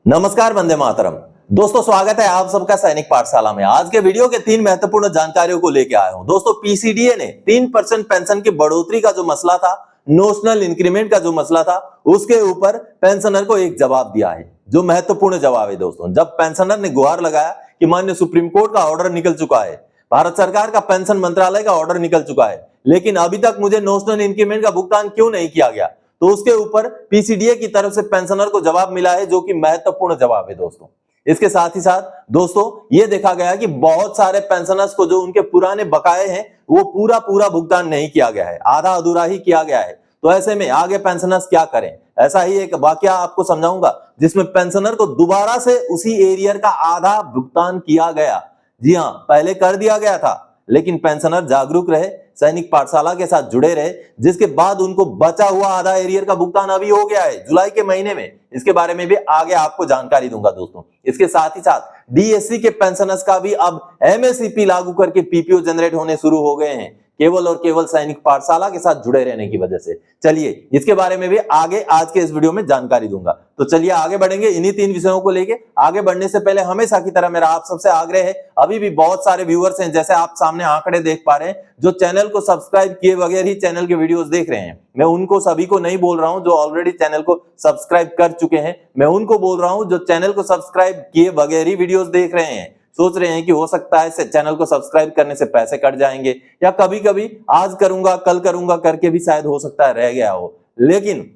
नमस्कार, वंदे मातरम। दोस्तों, स्वागत है आप सबका सैनिक पाठशाला में। आज के वीडियो के 3 महत्वपूर्ण जानकारियों को लेकर आया हूं। दोस्तों, पीसीडीए ने 3% पेंशन की बढ़ोतरी का जो मसला था, नोशनल इंक्रीमेंट का जो मसला था, उसके ऊपर पेंशनर को एक जवाब दिया है, जो महत्वपूर्ण जवाब है। दोस्तों, जब पेंशनर ने गुहार लगाया कि माननीय सुप्रीम कोर्ट का ऑर्डर निकल चुका है, भारत सरकार का पेंशन मंत्रालय का ऑर्डर निकल चुका है, लेकिन अभी तक मुझे नोशनल इंक्रीमेंट का भुगतान क्यों नहीं किया गया, तो उसके ऊपर पीसीडीए की तरफ से पेंशनर को जवाब मिला है, जो कि महत्वपूर्ण जवाब है। दोस्तों, इसके साथ ही साथ दोस्तों ये देखा गया कि बहुत सारे पेंशनर्स को जो उनके पुराने बकाए हैं वो पूरा भुगतान नहीं किया गया है, आधा अधूरा ही किया गया है। तो ऐसे में आगे पेंशनर्स क्या करें, ऐसा ही एक वाकया आपको समझाऊंगा जिसमें पेंशनर को दोबारा से उसी एरियर का आधा भुगतान किया गया। जी हां, पहले कर दिया गया था, लेकिन पेंशनर जागरूक रहे, सैनिक पाठशाला के साथ जुड़े रहे, जिसके बाद उनको बचा हुआ आधा एरियर का भुगतान अभी हो गया है जुलाई के महीने में। इसके बारे में भी आगे आपको जानकारी दूंगा। दोस्तों, इसके साथ ही साथ डीएससी के पेंशनर्स का भी अब एमएसईपी लागू करके पीपीओ जनरेट होने शुरू हो गए हैं, केवल और केवल सैनिक पाठशाला के साथ जुड़े रहने की वजह से। चलिए, इसके बारे में भी आगे आज के इस वीडियो में जानकारी दूंगा। तो चलिए आगे बढ़ेंगे इन्हीं 3 विषयों को लेके। आगे बढ़ने से पहले हमेशा की तरह मेरा आप सबसे आग्रह है, अभी भी बहुत सारे व्यूअर्स हैं, जैसे आप सामने आंकड़े देख पा रहे हैं, जो चैनल को सब्सक्राइब किए बगैर ही चैनल के वीडियोस देख रहे हैं। मैं उनको सभी को नहीं बोल रहा हूं जो ऑलरेडी चैनल को सब्सक्राइब कर चुके हैं, मैं उनको बोल रहा हूं जो चैनल को सब्सक्राइब किए बगैर ही वीडियोस देख रहे हैं, सोच रहे हैं कि हो सकता है चैनल को सब्सक्राइब करने से पैसे कट जाएंगे, या कभी कभी आज करूंगा कल करूंगा करके भी शायद हो सकता है रह गया हो। लेकिन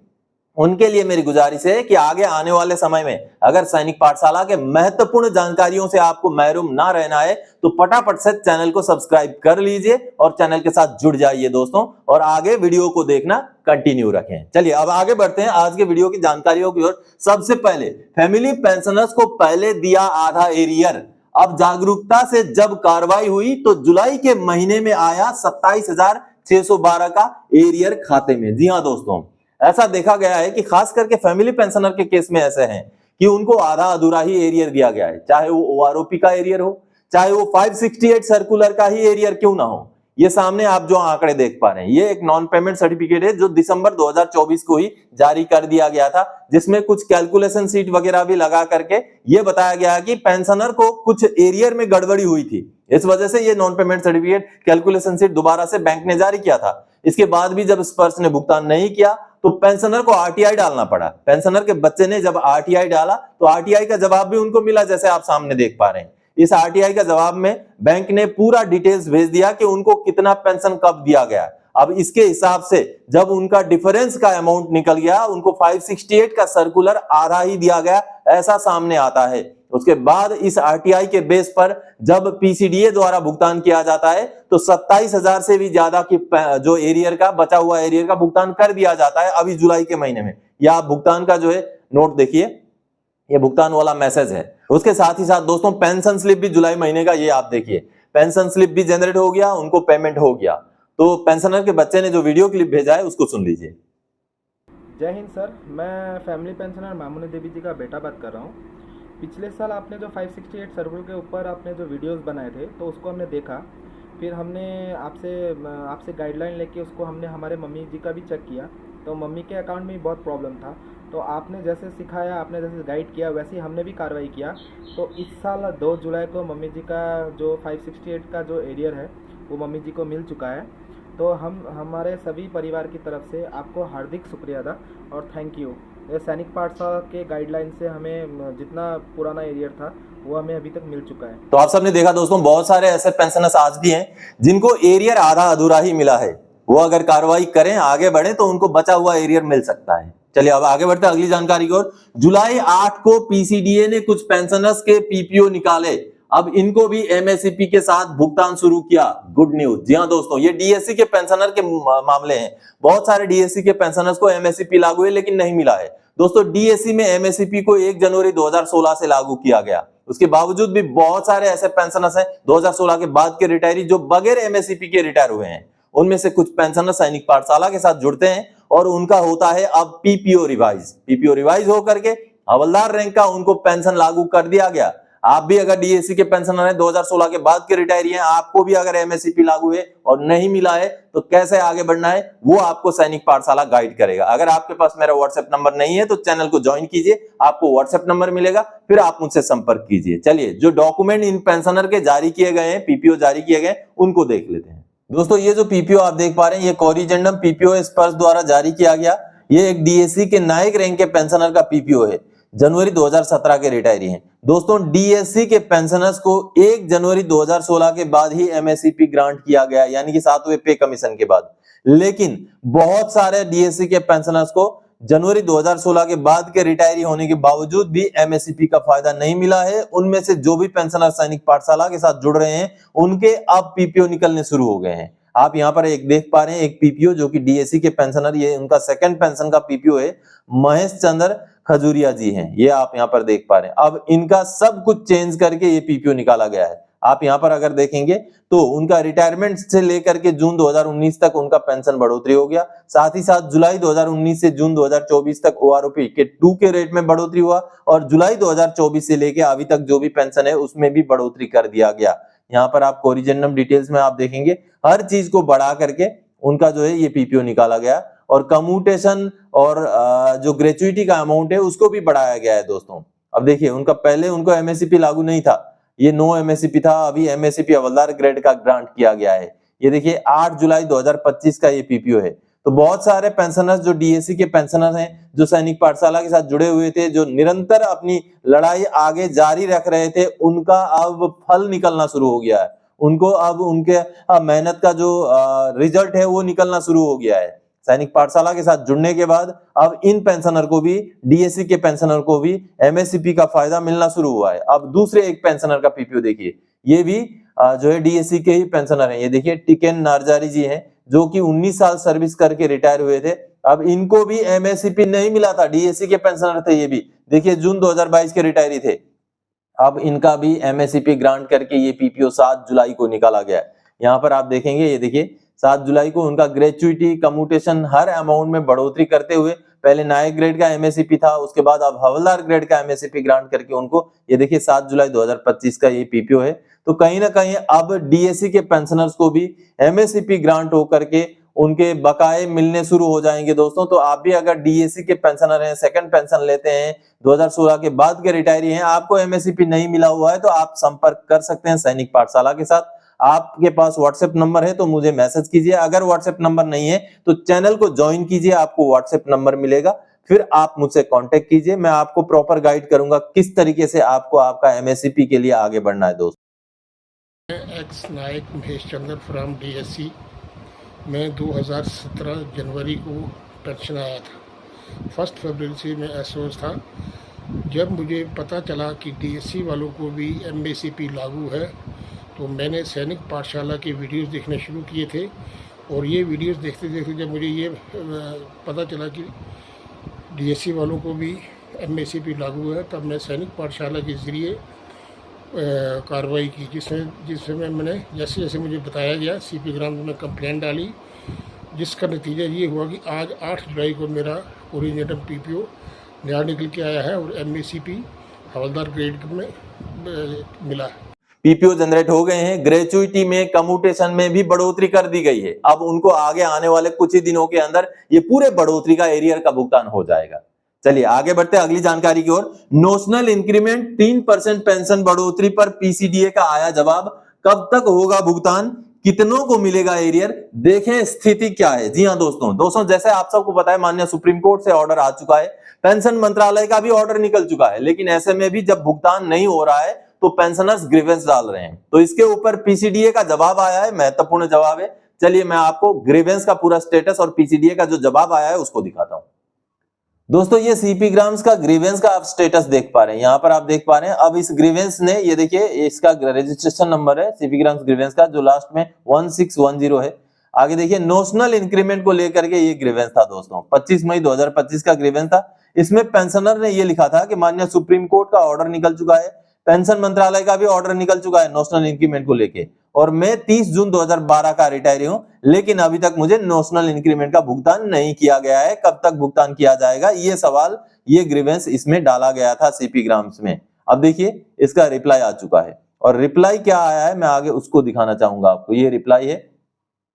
उनके लिए मेरी गुजारिश है कि आगे आने वाले समय में अगर सैनिक पाठशाला के महत्वपूर्ण जानकारियों से आपको महरूम ना रहना है, तो फटाफट से चैनल को सब्सक्राइब कर लीजिए और चैनल के साथ जुड़ जाइए दोस्तों, और आगे वीडियो को देखना कंटिन्यू रखें। चलिए अब आगे बढ़ते हैं आज के वीडियो की जानकारियों की ओर। सबसे पहले, फैमिली पेंशनर्स को पहले दिया आधा एरियर, अब जागरूकता से जब कार्रवाई हुई तो जुलाई के महीने में आया 27,612 का एरियर खाते में। जी हां दोस्तों, ऐसा देखा गया है कि खास करके फैमिली पेंशनर के केस में ऐसे हैं कि उनको आधा अधूरा ही एरियर दिया गया है, चाहे वो ओआरओपी का एरियर हो, चाहे वो 568 सर्कुलर का ही एरियर क्यों ना हो। ये सामने आप जो आंकड़े देख पा रहे हैं, ये एक नॉन पेमेंट सर्टिफिकेट है जो दिसंबर 2024 को ही जारी कर दिया गया था, जिसमें कुछ कैलकुलेशन सीट वगैरह भी लगा करके ये बताया गया कि पेंशनर को कुछ एरियर में गड़बड़ी हुई थी, इस वजह से ये non payment certificate calculation seat दोबारा से बैंक ने जारी किया था। इसके बाद भी जब स्पर्श ने भुगतान नहीं किया तो पेंशनर को आरटीआई डालना पड़ा। पेंशनर के बच्चे ने जब आरटीआई डाला तो आरटीआई का जवाब भी उनको मिला, जैसे आप सामने देख पा रहे हैं। इस आरटीआई का जवाब में बैंक ने पूरा डिटेल्स भेज दिया कि उनको कितना पेंशन कब दिया गया। अब इसके हिसाब से जब उनका डिफरेंस का अमाउंट निकल गया, उनको 568 का सर्कुलर आधा ही दिया गया, ऐसा सामने आता है। उसके बाद इस आरटीआई के बेस पर जब पीसीडीए द्वारा भुगतान किया जाता है तो 27,000 से भी ज्यादा की जो एरियर का बचा हुआ एरियर का भुगतान कर दिया जाता है अभी जुलाई के महीने में। या आप भुगतान का जो है नोट देखिए, ये भुगतान वाला मैसेज है। उसके साथ ही साथ दोस्तों पेंशन स्लिप भी जुलाई महीने का, ये आप देखिए, पेंशन स्लिप भी जनरेट हो गया, उनको पेमेंट हो गया। तो पेंशनर के बच्चे ने जो वीडियो क्लिप भेजा है उसको सुन लीजिए। जय हिंद सर, मैं फैमिली पेंशनर मामूनी देवी जी का बेटा बात कर रहा हूँ। पिछले साल आपने जो 568 सर्कुलर के ऊपर आपने जो वीडियोस बनाए थे तो उसको हमने देखा, फिर हमने आपसे गाइडलाइन लेके उसको हमने हमारे मम्मी जी का भी चेक किया, तो मम्मी के अकाउंट में भी बहुत प्रॉब्लम था। तो आपने जैसे सिखाया, आपने जैसे गाइड किया, वैसे ही हमने भी कार्रवाई किया। तो इस साल 2 जुलाई को मम्मी जी का जो 568 का जो एरियर है वो मम्मी जी को मिल चुका है। तो हम हमारे सभी परिवार की तरफ से आपको हार्दिक शुक्रिया अदा और थैंक यू। ये सैनिक पाठशाला के गाइडलाइन से हमें जितना पुराना एरियर था वो हमें अभी तक मिल चुका है। तो आप सबने देखा दोस्तों, बहुत सारे ऐसे पेंशनर्स आज भी हैं जिनको एरियर आधा अधूरा ही मिला है। वो अगर कार्रवाई करें, आगे बढ़े, तो उनको बचा हुआ एरियर मिल सकता है। चलिए अब आगे बढ़ते हैं अगली जानकारी की ओर। जुलाई 8 को पीसीडीए ने कुछ पेंशनर्स के पीपीओ निकाले, अब इनको भी एमएसईपी के साथ भुगतान शुरू किया। Good news. जी हां दोस्तों, ये डीएससी के पेंशनर के मामले हैं। बहुत सारे डीएससी के पेंशनर्स को एमएसईपी लागू है लेकिन नहीं मिला है। दोस्तों, डीएससी में एमएसईपी को 1 जनवरी 2016 से लागू किया गया, उसके बावजूद भी बहुत सारे ऐसे पेंशनर्स हैं 2016 के बाद के रिटायरी जो बगैर एमएसईपी के रिटायर हुए हैं। उनमें से कुछ पेंशनर सैनिक पाठशाला के साथ जुड़ते हैं और उनका होता है अब पीपीओ रिवाइज। पीपीओ रिवाइज होकर के हवलदार रैंक का उनको पेंशन लागू कर दिया गया। आप भी अगर डीएससी के पेंशनर हैं, 2016 के बाद के रिटायरी हैं, आपको भी अगर एमएससीपी लागू है और नहीं मिला है तो कैसे आगे बढ़ना है वो आपको सैनिक पाठशाला गाइड करेगा। अगर आपके पास मेरा व्हाट्सएप नंबर नहीं है तो चैनल को ज्वाइन कीजिए, आपको व्हाट्सएप नंबर मिलेगा, फिर आप मुझसे संपर्क कीजिए। चलिए, जो डॉक्यूमेंट इन पेंशनर के जारी किए गए हैं, पीपीओ जारी किए गए, उनको देख लेते हैं। दोस्तों, ये जो पीपीओ आप देख पा रहे हैं, ये कोरिजेंडम पीपीओ स्पर्श द्वारा जारी किया गया। ये एक डीएससी के नायक रैंक के पेंशनर का पीपीओ है, जनवरी 2017 के रिटायरी हैं। दोस्तों, डीएससी के पेंशनर्स को 1 जनवरी 2016 के बाद ही एमएससीपी ग्रांट किया गया, यानी कि 7वें पे कमीशन के बाद। लेकिन बहुत सारे डीएससी के पेंशनर्स को जनवरी 2016 के बाद के रिटायरी होने के बावजूद भी एमएससीपी का फायदा नहीं मिला है। उनमें से जो भी पेंशनर सैनिक पाठशाला के साथ जुड़ रहे हैं, उनके अब पीपीओ निकलने शुरू हो गए हैं। आप यहाँ पर एक देख पा रहे हैं, एक पीपीओ जो कि डीएससी के पेंशनर, ये उनका सेकंड पेंशन का पीपीओ है, महेश चंद्र खजूरिया जी हैं, ये आप यहाँ पर देख पा रहे हैं। अब इनका सब कुछ चेंज करके ये पीपीओ निकाला गया है। आप यहाँ पर अगर देखेंगे तो उनका रिटायरमेंट से लेकर के जून 2019 तक उनका पेंशन बढ़ोतरी हो गया। साथ ही साथ जुलाई 2019 से जून 2024 तक ओआरओपी के 2 के रेट में बढ़ोतरी हुआ और जुलाई 2024 से लेके अभी तक जो भी पेंशन है उसमें भी बढ़ोतरी कर दिया गया। यहाँ पर आप कोरिजेंडम डिटेल्स में आप देखेंगे, हर चीज को बढ़ा करके उनका जो है ये पीपीओ निकाला गया और कम्यूटेशन और जो ग्रेचुइटी का अमाउंट है उसको भी बढ़ाया गया है। दोस्तों, अब देखिए, उनका पहले उनको एमएससीपी लागू नहीं था, ये नो एमएससीपी था, अभी एमएससीपी हवलदार ग्रेड का ग्रांट किया गया है। ये देखिए 8 जुलाई 2025 का ये पीपीओ है। तो बहुत सारे पेंशनर्स जो डीएससी के पेंशनर्स हैं, जो सैनिक पाठशाला के साथ जुड़े हुए थे, जो निरंतर अपनी लड़ाई आगे जारी रख रहे थे, उनका अब फल निकलना शुरू हो गया है। उनको अब उनके मेहनत का जो रिजल्ट है वो निकलना शुरू हो गया है। सैनिक पाठशाला के साथ जुड़ने के बाद अब इन पेंशनर को भी, डीएससी के पेंशनर को भी एमएससीपी का फायदा मिलना शुरू हुआ है। अब दूसरे एक पेंशनर का पीपीओ देखिए, ये भी जो है डीएससी के ही पेंशनर हैं। ये देखिए टिकेन नारजारी जी हैं, जो कि 19 साल सर्विस करके रिटायर हुए थे। अब इनको भी एमएससीपी नहीं मिला था, डीएससी के पेंशनर थे ये भी। देखिए जून 2022 के रिटायरी थे। अब इनका भी एमएससीपी ग्रांट करके ये पीपीओ 7 जुलाई को निकाला गया है। यहाँ पर आप देखेंगे, ये देखिए 7 जुलाई को उनका ग्रेचुइटी, कम्यूटेशन, हर अमाउंट में बढ़ोतरी करते हुए, पहले नायक ग्रेड का एमएससीपी था, उसके बाद अब हवलदार ग्रेड का एमएससीपी ग्रांट करके उनको, ये देखिए 7 जुलाई 2025 का ये पीपीओ है। तो कहीं ना कहीं अब डीएससी के पेंशनर्स को भी एमएससीपी ग्रांट होकर के उनके बकाये मिलने शुरू हो जाएंगे। दोस्तों, तो आप भी अगर डीएससी के पेंशनर हैं, सेकंड पेंशन लेते हैं, 2016 के बाद के रिटायरी हैं, आपको एमएससीपी नहीं मिला हुआ है, तो आप संपर्क कर सकते हैं सैनिक पाठशाला के साथ। आपके पास व्हाट्सएप नंबर है तो मुझे मैसेज कीजिए, अगर व्हाट्सएप नंबर नहीं है तो चैनल को ज्वाइन कीजिए, आपको व्हाट्सएप नंबर मिलेगा, फिर आप मुझसे कांटेक्ट कीजिए। मैं आपको प्रॉपर गाइड करूंगा किस तरीके से आपको आपका एमएससीपी के लिए आगे बढ़ना है। दोस्तों, ex Naik Mahesh Chandra from DSC. मैं 2017 जनवरी को पेंशन आया था। 1 फरवरी से मैं एसओएस था। जब मुझे पता चला कि डीएससी वालों को भी एमएससीपी लागू है, तो मैंने सैनिक पाठशाला के वीडियोस देखने शुरू किए थे। और ये वीडियोस देखते देखते जब मुझे ये पता चला कि डीएससी वालों को भी एमएससीपी लागू है, तब मैं सैनिक पाठशाला के ज़रिए कार्रवाई की, जिसमें मैंने जैसे जैसे मुझे बताया गया सीपी ग्राम में कंप्लेंट डाली, जिसका नतीजा ये हुआ कि आज 8 जुलाई को मेरा कोरिजेंडम पीपीओ नया निकल के आया है और एमएससीपी हवलदार ग्रेड में मिला है। पीपीओ जनरेट हो गए हैं, ग्रेचुइटी में, कम्यूटेशन में भी बढ़ोतरी कर दी गई है। अब उनको आगे आने वाले कुछ ही दिनों के अंदर ये पूरे बढ़ोतरी का एरियर का भुगतान हो जाएगा। चलिए आगे बढ़ते हैं अगली जानकारी की ओर। नोशनल इंक्रीमेंट 3% पेंशन बढ़ोतरी पर पीसीडीए का आया जवाब, कब तक होगा भुगतान, कितनों को मिलेगा एरियर, देखें स्थिति क्या है। जी हां दोस्तों, जैसे आप सबको पता है, माननीय सुप्रीम कोर्ट से ऑर्डर आ चुका है, पेंशन मंत्रालय का भी ऑर्डर निकल चुका है, लेकिन ऐसे में भी जब भुगतान नहीं हो रहा है तो पेंशनर्स ग्रीवेंस डाल रहे हैं। तो इसके ऊपर पीसीडीए का जवाब आया है, महत्वपूर्ण जवाब है। चलिए मैं आपको ग्रीवेंस का पूरा स्टेटस और पीसीडीए का जो जवाब आया है उसको दिखाता हूं। दोस्तों, ये सीपी ग्राम्स का ग्रीवेंस का आप स्टेटस देख पा रहे हैं, यहां पर आप देख पा रहे हैं। अब इस ग्रीवेंस ने, ये देखिए इसका रजिस्ट्रेशन नंबर है सीपी ग्राम्स ग्रीवेंस का, जो लास्ट में 1610 है। आगे देखिए, नोशनल इंक्रीमेंट को लेकर के ये ग्रीवेंस था दोस्तों, 25 मई 2025 का ग्रीवेंस था। इसमें पेंशनर ने ये लिखा था कि माननीय सुप्रीम कोर्ट का ऑर्डर निकल चुका है, पेंशन मंत्रालय का भी ऑर्डर निकल चुका है नोशनल इंक्रीमेंट को लेके, और मैं 30 जून 2012 का रिटायरी हूं, लेकिन अभी तक मुझे नोशनल इंक्रीमेंट का भुगतान नहीं किया गया है। कब तक भुगतान किया जाएगा, ये सवाल, ये ग्रीवेंस इसमें डाला गया था सीपी ग्राम्स में। अब देखिए इसका रिप्लाई आ चुका है, और रिप्लाई क्या आया है मैं आगे उसको दिखाना चाहूंगा आपको। ये रिप्लाई है,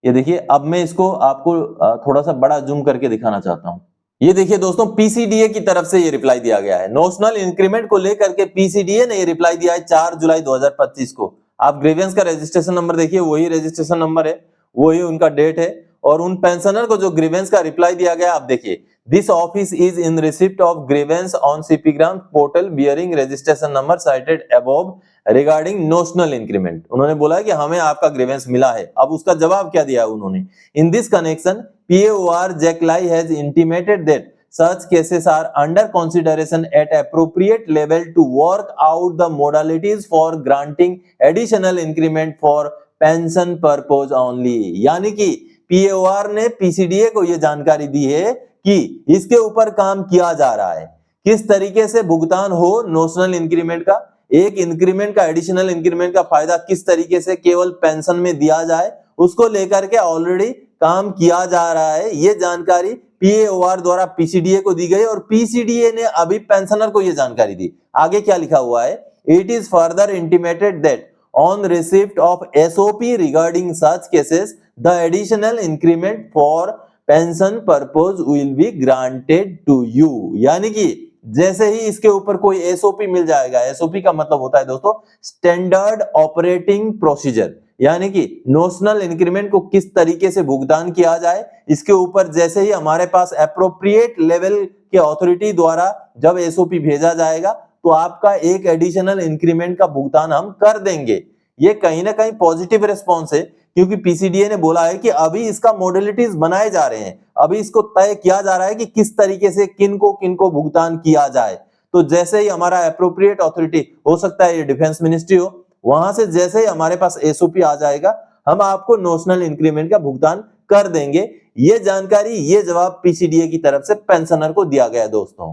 ये देखिए। अब मैं इसको आपको थोड़ा सा बड़ा जूम करके दिखाना चाहता हूं। ये देखिए दोस्तों, पीसीडीए की तरफ से ये रिप्लाई दिया गया है। नोशनल इंक्रीमेंट को लेकर के पीसीडीए ने ये रिप्लाई दिया है 4 जुलाई 2025 को। आप ग्रीवेंस का रजिस्ट्रेशन नंबर देखिए, वही रजिस्ट्रेशन नंबर है, वही उनका डेट है, और उन पेंशनर को जो ग्रीवेंस का रिप्लाई दिया गया आप देखिए, this office is in receipt of grievance on CPGRAM portal bearing registration number cited above regarding notional increment. उन्होंने बोला है कि हमें आपका ग्रीवेंस मिला है। अब उसका जवाब क्या दिया है उन्होंने, in this connection PAOR JACLI has intimated that such cases are under consideration at appropriate level to work out the modalities for granting additional increment for pension purpose only। यानी कि PAOR ने PCDA को यह जानकारी दी है कि इसके ऊपर काम किया जा रहा है, किस तरीके से भुगतान हो नोशनल इंक्रीमेंट का, एक इंक्रीमेंट का, एडिशनल इंक्रीमेंट का फायदा किस तरीके से केवल पेंशन में दिया जाए, उसको लेकर के ऑलरेडी काम किया जा रहा है। ये जानकारी PAOR द्वारा PCDA को दी गई, और PCDA ने अभी पेंशनर को ये जानकारी दी। आगे क्या लिखा हुआ है, it is further intimated that on receipt of SOP regarding such cases the additional increment for pension purpose will be granted to you. यानी कि जैसे ही इसके ऊपर कोई SOP मिल जाएगा, SOP का मतलब होता है दोस्तों स्टैंडर्ड ऑपरेटिंग प्रोसीजर, यानी कि नोशनल इंक्रीमेंट को किस तरीके से भुगतान किया जाए, इसके ऊपर जैसे ही हमारे पास एप्रोप्रिएट लेवल के अथॉरिटी द्वारा जब SOP भेजा जाएगा तो आपका एक एडिशनल इंक्रीमेंट का भुगतान हम कर देंगे। ये कहीं ना कहीं पॉजिटिव रिस्पॉन्स है, क्योंकि PCDA ने बोला है कि अभी इसका मॉडलिटीज बनाए जा रहे हैं, अभी इसको तय किया जा रहा है कि किस तरीके से किनको भुगतान किया जाए। तो जैसे ही हमारा एप्रोप्रिएट अथॉरिटी, हो सकता है ये डिफेंस मिनिस्ट्री हो, वहां से जैसे ही हमारे पास SOP आ जाएगा हम आपको नोशनल इंक्रीमेंट का भुगतान कर देंगे। ये जानकारी, ये जवाब PCDA की तरफ से पेंशनर को दिया गया है दोस्तों।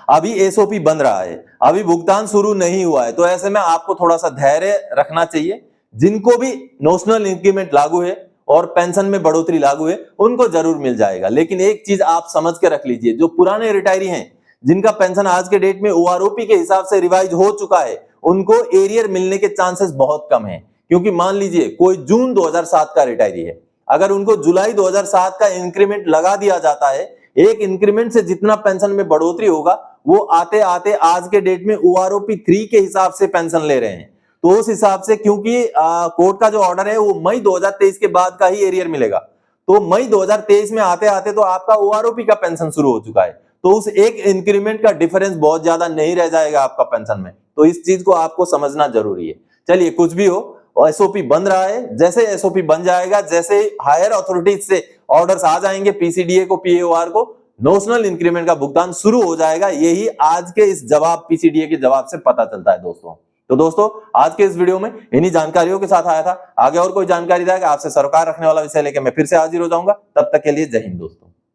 अभी SOP बन रहा है, अभी भुगतान शुरू नहीं हुआ है, तो ऐसे में आपको थोड़ा सा धैर्य रखना चाहिए। जिनको भी नोशनल इंक्रीमेंट लागू है और पेंशन में बढ़ोतरी लागू है उनको जरूर मिल जाएगा। लेकिन एक चीज आप समझ के रख लीजिए, जो पुराने रिटायरी हैं जिनका पेंशन आज के डेट में OROP के हिसाब से रिवाइज हो चुका है, उनको एरियर मिलने के चांसेस बहुत कम हैं। क्योंकि मान लीजिए कोई जून 2007 का रिटायरी है, अगर उनको जुलाई 2007 का इंक्रीमेंट लगा दिया जाता है, एक इंक्रीमेंट से जितना पेंशन में बढ़ोतरी होगा वो आते आते आज के डेट में OROP 3 के हिसाब से पेंशन ले रहे हैं। तो उस हिसाब से, क्योंकि कोर्ट का जो ऑर्डर है वो मई 2023 के बाद का ही एरियर मिलेगा, तो मई 2023 में आते आते तो आपका OROP का पेंशन शुरू हो चुका है, तो उस एक इंक्रीमेंट का डिफरेंस बहुत ज्यादा नहीं रह जाएगा आपका पेंशन में। तो इस चीज को आपको समझना जरूरी है। चलिए, कुछ भी हो, SOP बन रहा है, जैसे SOP बन जाएगा, जैसे हायर अथॉरिटीज से ऑर्डर्स आ जाएंगे PCDA को, PAOR को, नोशनल इंक्रीमेंट का भुगतान शुरू हो जाएगा। यही आज के इस जवाब, PCDA के जवाब से पता चलता है दोस्तों। तो दोस्तों, आज के इस वीडियो में इन्हीं जानकारियों के साथ आया था। आगे और कोई जानकारी रहेगा आपसे सरोकार रखने वाला विषय लेकर मैं फिर से हाजिर हो जाऊंगा। तब तक के लिए जय हिंद दोस्तों।